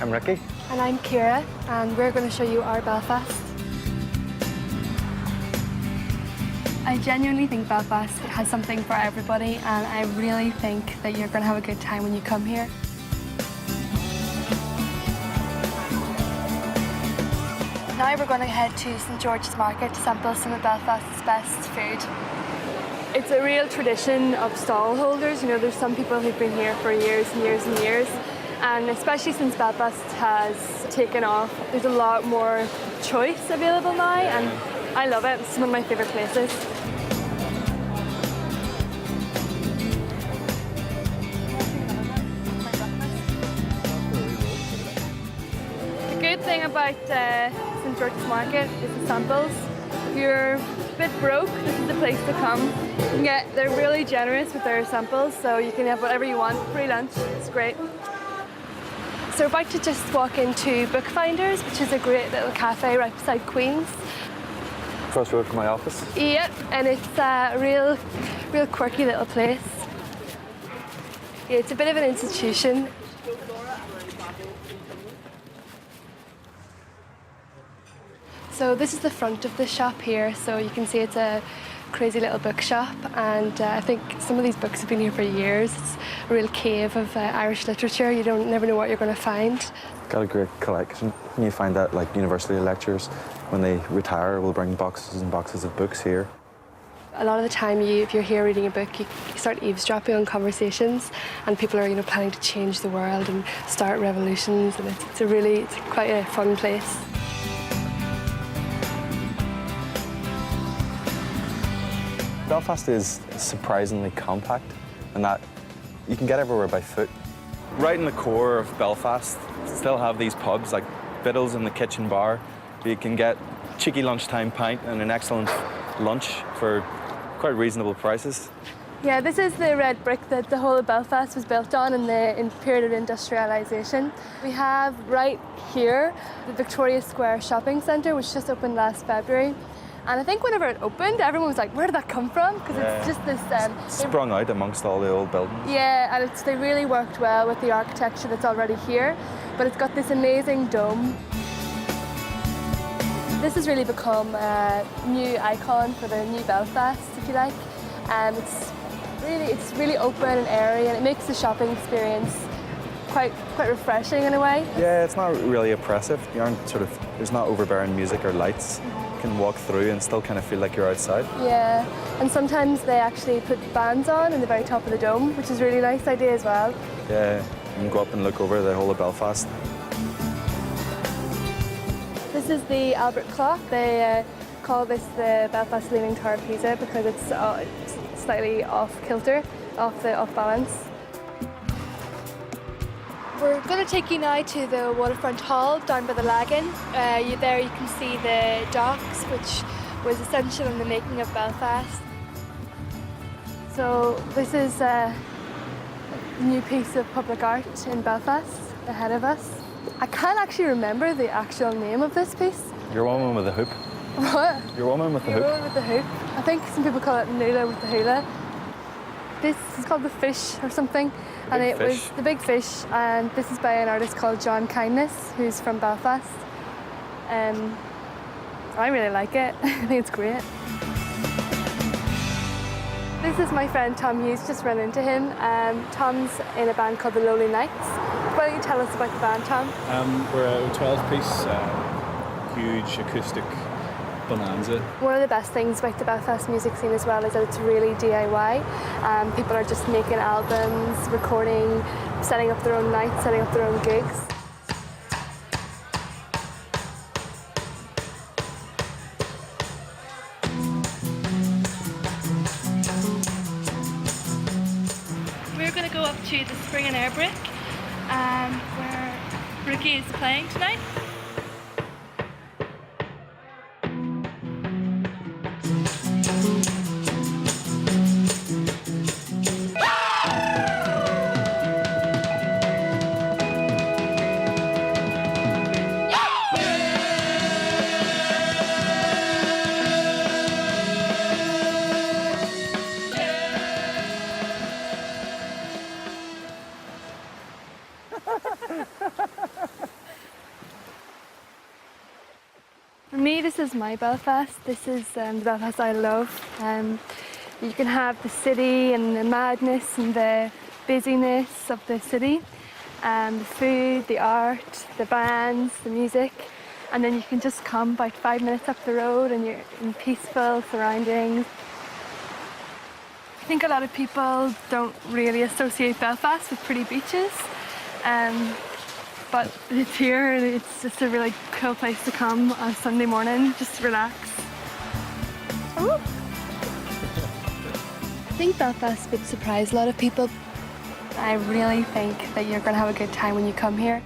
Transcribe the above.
I'm Ricky. And I'm Ciara, and we're going to show you our Belfast. I genuinely think Belfast has something for everybody, and I really think that you're going to have a good time when you come here. Now we're going to head to St George's Market to sample some of Belfast's best food. It's a real tradition of stall holders. You know, there's some people who've been here for years and years and years, and especially since Belfast has taken off, there's a lot more choice available now, and I love it. It's one of my favourite places. The good thing about St George's Market is the samples. If you're a bit broke, this is the place to come. They're really generous with their samples, so you can have whatever you want. Free lunch, it's great. So we're about to just walk into Bookfinders, which is a great little cafe right beside Queen's. Across the road from my office. Yep, and it's a real quirky little place. Yeah, it's a bit of an institution. So this is the front of the shop here, so you can see it's a crazy little bookshop, and I think some of these books have been here for years. It's a real cave of Irish literature. You never know what you're going to find. Got a great collection. And you find that like university lecturers, when they retire, will bring boxes and boxes of books here. A lot of the time, if you're here reading a book, you start eavesdropping on conversations, and people are, planning to change the world and start revolutions, and it's quite a fun place. Belfast is surprisingly compact, in that you can get everywhere by foot. Right in the core of Belfast, still have these pubs like Biddle's and the Kitchen Bar, where you can get cheeky lunchtime pint and an excellent lunch for quite reasonable prices. Yeah, this is the red brick that the whole of Belfast was built on in the period of industrialisation. We have right here the Victoria Square shopping centre, which just opened last February. And I think whenever it opened, everyone was like, where did that come from? Because it's just this... sprung out amongst all the old buildings. Yeah, and they really worked well with the architecture that's already here, but it's got this amazing dome. This has really become a new icon for the new Belfast, if you like. It's really open and airy, and it makes the shopping experience quite refreshing in a way. Yeah, it's not really oppressive. You aren't there's not overbearing music or lights. You can walk through and still kind of feel like you're outside. Yeah, and sometimes they actually put bands on in the very top of the dome, which is a really nice idea as well. Yeah, you can go up and look over the whole of Belfast. This is the Albert Clock. They call this the Belfast Leaning Tower of Pisa because it's slightly off kilter, off balance. We're going to take you now to the Waterfront Hall down by the Lagan. There you can see the docks, which was essential in the making of Belfast. So this is a new piece of public art in Belfast ahead of us. I can't actually remember the actual name of this piece. Your woman with the hoop. What? Your woman with the hoop. Your woman with the hoop. I think some people call it Nula with the hula. This is called The Fish or something. And it was The Big Fish, and this is by an artist called John Kindness, who's from Belfast. I really like it. I think it's great. This is my friend Tom Hughes, just run into him. Tom's in a band called the Lowly Knights. Why don't you tell us about the band, Tom? We're a 12-piece, huge acoustic bonanza. One of the best things about the Belfast music scene as well is that it's really DIY. People are just making albums, recording, setting up their own nights, setting up their own gigs. We're going to go up to the Spring and Air Brick, where Ricky is playing tonight. This is my Belfast. This is the Belfast I love. You can have the city and the madness and the busyness of the city, the food, the art, the bands, the music, and then you can just come about 5 minutes up the road and you're in peaceful surroundings. I think a lot of people don't really associate Belfast with pretty beaches, but it's here and it's just a really cool place to come on Sunday morning, just relax. Ooh. I think Belfast would surprise a lot of people. I really think that you're going to have a good time when you come here.